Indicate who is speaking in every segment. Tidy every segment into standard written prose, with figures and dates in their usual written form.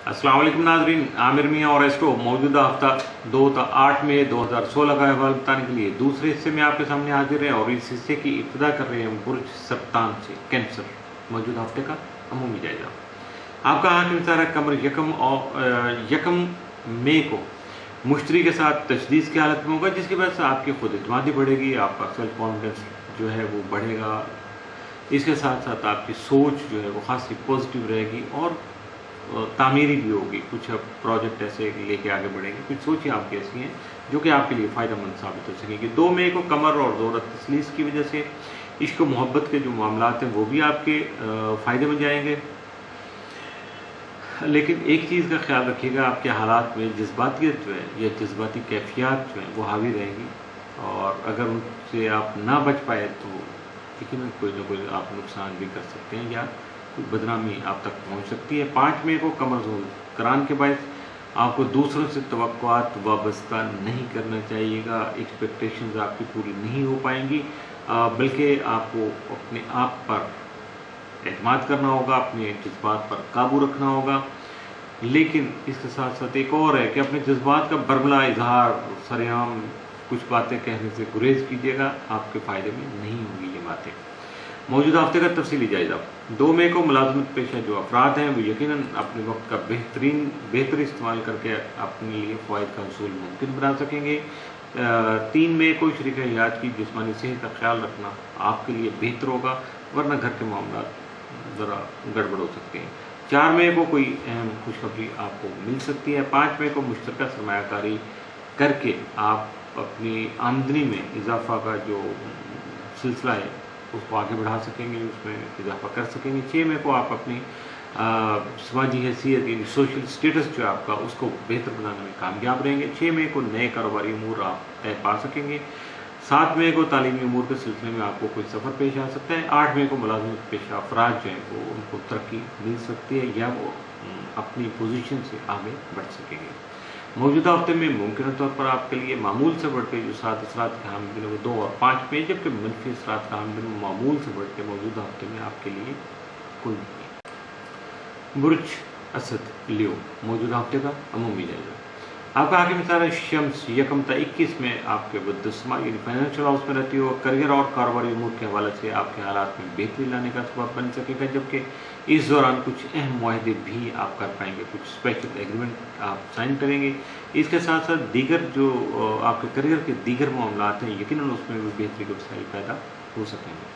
Speaker 1: अस्सलाम वालेकुम नाज़रीन, आमिर मियाँ और एस्ट्रो मौजूदा हफ्ता 8 मई 2016 का अहवाल बताने के लिए दूसरे हिस्से में आपके सामने हाजिर है और इस हिस्से की इब्तिदा कर रहे हैं बुर्ज सरतान से कैंसर मौजूदा हफ्ते का अमूमी जायजा। आपका आखिरी सारा कमर यकम मई को मुश्तरी के साथ तशदीद की हालत में होगा, जिसकी वजह से आपकी खुद एतमादी बढ़ेगी, आपका सेल्फ कॉन्फिडेंस जो है वो बढ़ेगा। इसके साथ साथ आपकी सोच जो है वो खासी पॉजिटिव रहेगी और तामीरी भी होगी। कुछ अब प्रोजेक्ट ऐसे लेके आगे बढ़ेंगे, कुछ सोचें आपकी ऐसी हैं जो कि आपके लिए फ़ायदेमंद साबित हो सकेंगी। 2 मई को कमर और ज़ोरत तसलीस की वजह से इश्क और मोहब्बत के जो मामलात हैं वो भी आपके फ़ायदे में जाएंगे। लेकिन एक चीज़ का ख्याल रखिएगा, आपके हालात में जज्बातियत जो है या जज्बाती कैफियत जो है वो हावी रहेंगी और अगर उनसे आप ना बच पाए तो यकीनन कोई ना कोई आप नुकसान भी कर सकते हैं या कोई बदनामी आप तक पहुंच सकती है। 5 मई को कमर करान के बायस आपको दूसरों से तवक्कुआत वाबस्ता नहीं करना चाहिएगा। एक्सपेक्टेशंस आपकी पूरी नहीं हो पाएंगी, बल्कि आपको अपने आप पर एतमाद करना होगा, अपने जज्बात पर काबू रखना होगा। लेकिन इसके साथ साथ एक और है कि अपने जज्बात का बरमला इजहार सरेआम कुछ बातें कहने से गुरेज कीजिएगा, आपके फ़ायदे में नहीं होंगी ये बातें। मौजूदा हफ्ते का तफसीली जायजा। 2 मई को मुलाजमत पेशा जो अफराद हैं वो यकीनन अपने वक्त का बेहतर इस्तेमाल करके अपने लिए फ़ायद का हसूल मुमकिन बना सकेंगे। 3 मई को शरीक हयात की जिस्मानी सेहत का ख्याल रखना आपके लिए बेहतर होगा, वरना घर के मामला ज़रा गड़बड़ हो सकते हैं। 4 मई को कोई अहम खुशखबरी आपको मिल सकती है। 5 मई को मुश्तरका सरमायाकारी करके आप अपनी आमदनी में इजाफा का जो सिलसिला है उसको आगे बढ़ा सकेंगे, उसमें इजाफा कर सकेंगे। 6 मई को आप अपनी समाजी हैसियत यानी सोशल स्टेटस जो है आपका उसको बेहतर बनाने में कामयाब रहेंगे। 6 मई को नए कारोबारी अमूर आप तय पा सकेंगे। 7 मई को तालीमी अमूर के सिलसिले में आपको कोई सफ़र पेश आ सकता है। 8 मई को मुलाजमत पेशा अफराद जो हैं वो उनको तरक्की मिल सकती है या वो अपनी पोजीशन से आगे बढ़ सकेंगे। मौजूदा हफ्ते में मुमकिन तौर पर आपके लिए मामूल से बढ़ के जो 7 असरात के हामिल हैं वो 2 और 5 मई, जबकि मनफी असरात का हामिल मामूल से बढ़ के मौजूदा हफ्ते में आपके लिए कोई नहीं। बुर्ज असद लियो मौजूदा हफ्ते का अमूमी जायजा। आपका आगे मिसाल शम्स यकम ता 21 में आपके बदस्मा यानी फाइनेंशियल हाउस में रहती हो, करियर और कारोबारी उमूर के हवाले से आपके हालात में बेहतरी लाने का सबब बन सकेगा, जबकि इस दौरान कुछ अहम मुआहदे भी आप कर पाएंगे, कुछ स्पेशल एग्रीमेंट आप साइन करेंगे। इसके साथ साथ दीगर जो आपके करियर के दीगर मामलात हैं यकीनन उसमें भी बेहतरी के वसाइल पैदा हो सकेंगे।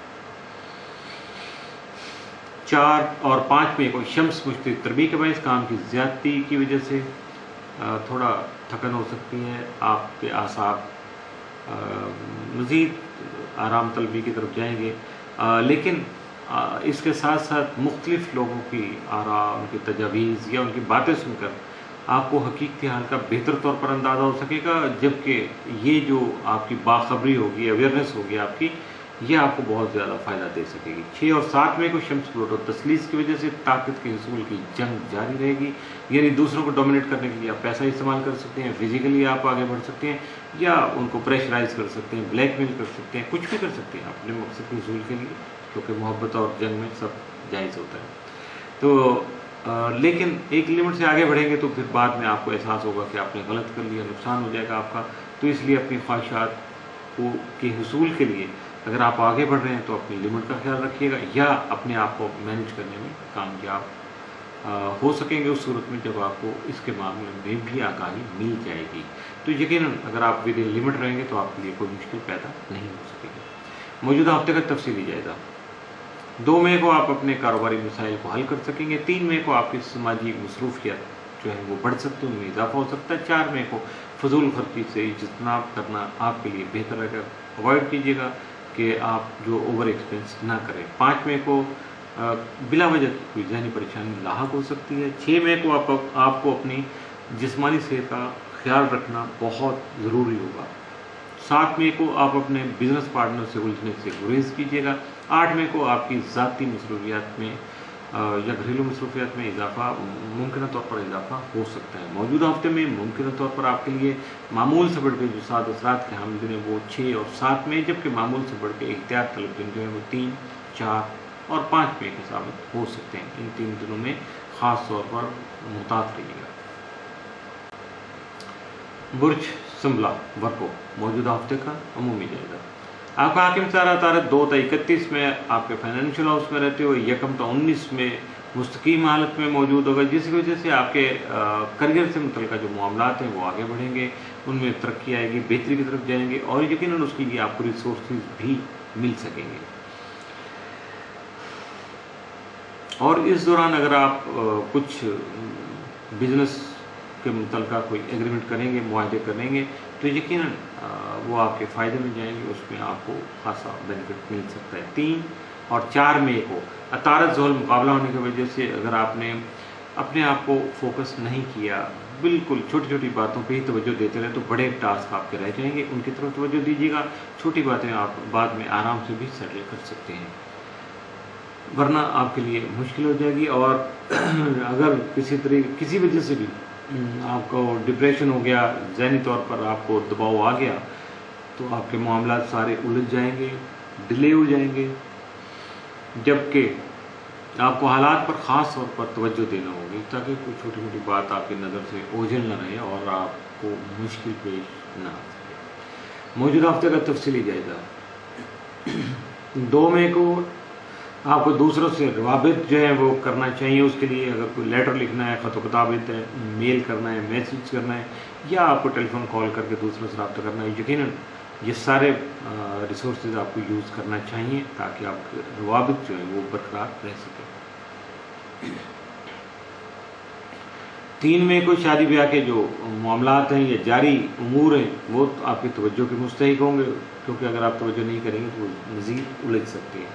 Speaker 1: 4 और 5 मई को शम्स मुश्तरी तरबी के बायस काम की ज़्यादती की वजह से थोड़ा थकन हो सकती है, आपके आसाब मज़ीद आराम तलबी की तरफ जाएंगे। लेकिन इसके साथ साथ मुख्तलिफ़ लोगों की आरा, उनकी तजावीज़ या उनकी बातें सुनकर आपको हकीकती हाल का बेहतर तौर पर अंदाज़ा हो सकेगा, जबकि ये जो आपकी बाखबरी होगी, अवेयरनेस होगी आपकी, ये आपको बहुत ज़्यादा फ़ायदा दे सकेगी। 6 और 7 मई को शम्स प्लूटो तसलीस की वजह से ताकत के हसूल की जंग जारी रहेगी, यानी दूसरों को डोमिनेट करने के लिए आप पैसा इस्तेमाल कर सकते हैं, फिजिकली आप आगे बढ़ सकते हैं या उनको प्रेशराइज कर सकते हैं, ब्लैकमेल कर सकते हैं, कुछ भी कर सकते हैं अपने मकसद के हसूल के लिए, क्योंकि मोहब्बत और जंग में सब जायज़ होता है। तो लेकिन एक लिमिट से आगे बढ़ेंगे तो फिर बाद में आपको एहसास होगा कि आपने गलत कर लिया, नुकसान हो जाएगा आपका। तो इसलिए अपनी ख्वाहिशात के हसूल के लिए अगर आप आगे बढ़ रहे हैं तो अपनी लिमिट का ख्याल रखिएगा या अपने आप को मैनेज करने में कामयाब हो सकेंगे उस सूरत में जब आपको इसके मामले में भी आगाही मिल जाएगी। तो यकीनन अगर आप विद इन लिमिट रहेंगे तो आपके लिए कोई मुश्किल पैदा नहीं हो सकेगी। मौजूदा हफ्ते का तफसीली जायजा। 2 मई को आप अपने कारोबारी मसाइल को हल कर सकेंगे। 3 मई को आपकी समाजी मसरूफियत जो है वो बढ़ सकती है, उनमें इजाफा हो सकता है। 4 मई को फजूल खर्ची से इज्तनाब करना आपके लिए बेहतर रहेगा, अवॉइड कीजिएगा कि आप जो ओवर एक्सपेंस ना करें। 5 मई को बिला वजह की कोई ज़हनी परेशानी लाहक हो सकती है। 6 मई को आपको अपनी जिस्मानी सेहत का ख्याल रखना बहुत ज़रूरी होगा। 7 मई को आप अपने बिजनेस पार्टनर से उलझने से गुरेज कीजिएगा। 8 मई को आपकी ज़ाती मसरूफियात में या घरेलू मसरूफियात में इजाफा मुमकिन तौर पर इजाफा हो सकता है। मौजूदा हफ्ते में मुमकिन तौर पर आपके लिए मामूल से बढ़ के जो 7 असरात के हामिल दिन वो 6 और 7 मई, जबकि मामूल से बढ़ के एहतियात तलब दिन जो है वो 3, 4 और 5 मई के साबित हो सकते हैं। इन 3 दिनों में ख़ास तौर पर मुहतात रहिएगा। बुर्ज संबला वर्को मौजूदा हफ्ते का अमूमी जायजा। आपका हाकिम सारा तारीख 2 ता 31 में आपके फाइनेंशियल हाउस में रहते हुए 1 ता 19 में मुस्तकीम हालत में मौजूद होगा, जिसकी वजह से आपके करियर से मुतल्लिक़ जो मामलात हैं वो आगे बढ़ेंगे, उनमें तरक्की आएगी, बेहतरी की तरफ जाएंगे और यकीनन उसके लिए आपको रिसोर्सेज भी मिल सकेंगे। और इस दौरान अगर आप कुछ बिजनेस के मुतल्लिक़ कोई एग्रीमेंट करेंगे, मुआहदे करेंगे, तो यकीनन वो आपके फ़ायदे में जाएंगे, उसमें आपको खासा बेनिफिट मिल सकता है। 3 और 4 मई को अतारत ज़ोहल मुकाबला होने की वजह से अगर आपने अपने आप को फोकस नहीं किया, बिल्कुल छोटी छोटी बातों पे ही तवज्जो देते रहे, तो बड़े टास्क आपके रह जाएंगे, उनकी तरफ तवज्जो दीजिएगा। छोटी बातें आप बाद में आराम से भी सेटल कर सकते हैं, वरना आपके लिए मुश्किल हो जाएगी। और अगर किसी वजह से भी आपको डिप्रेशन हो गया, ज़हनी तौर पर आपको दबाव आ गया, तो आपके मामलात सारे उलझ जाएंगे, डिले हो जाएंगे, जबकि आपको हालात पर ख़ास तौर पर तवज्जो देना होगी ताकि कोई छोटी छोटी बात आपकी नज़र से ओझल न रहे और आपको मुश्किल पेश ना आ सके। मौजूदा हफ्ते का तफसीली जायजा। 2 मई को आपको दूसरों से रवाबित जो है वो करना चाहिए। उसके लिए अगर कोई लेटर लिखना है, ख़त किताबत है, मेल करना है, मैसेज करना है, या आपको टेलीफोन कॉल करके दूसरों से रब्ता करना है, यकीनन ये सारे रिसोर्सेज आपको यूज़ करना चाहिए ताकि आपके रवाबित जो है वो बरकरार रह सके। 3 मई को शादी ब्याह के जो मामलात हैं या जारी उमूर हैं वो आपकी तवज्जो के मुस्तहिक होंगे, क्योंकि अगर आप तवज्जो नहीं करेंगे तो वो मज़ीद उलझ सकते हैं।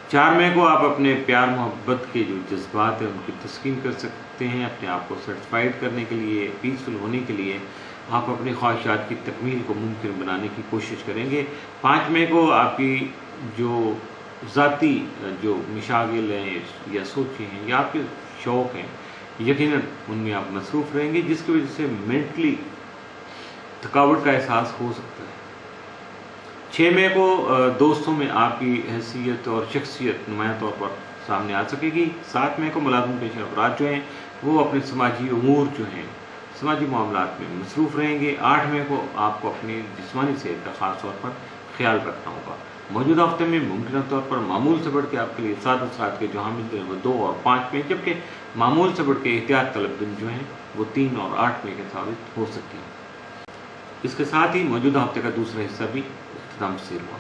Speaker 1: 4 मई को आप अपने प्यार मोहब्बत के जो जज्बात हैं उनकी तस्कीन कर सकते हैं। अपने आप को सेटिस्फाइड करने के लिए, पीसफुल होने के लिए आप अपनी ख्वाहिशात की तकमील को मुमकिन बनाने की कोशिश करेंगे। 5 मई को आपकी जो ज़ाती जो मशागिल हैं या सोचें हैं या आपके शौक़ हैं, यकीनन उनमें आप मसरूफ़ रहेंगे, जिसकी वजह से मेंटली थकावट का एहसास हो सकता है। 6 मई को दोस्तों में आपकी हैसियत और शख्सियत नुमायां तौर पर सामने आ सकेगी। 7 मई को मुलाज़िम पेशा अफराद जो हैं वो अपने समाजी उमूर जो हैं, समाजी मामलात में मसरूफ़ रहेंगे। 8 मई को आपको अपनी जिस्मानी सेहत का ख़ास तौर पर ख्याल रखना होगा। मौजूदा हफ्ते में मुमकिन तौर पर मामूल से बढ़ के आपके लिए 7 असरात के जो हामिल हैं वो 2 और 5 मई, जबकि मामूल से बढ़ के एहतियात तलब दिन जो हैं वो 3 और 8 मई के साबित हो सकती हैं। इसके साथ ही मौजूदा हफ्ते का दूसरा हिस्सा भी इख्तिताम पसीर हुआ।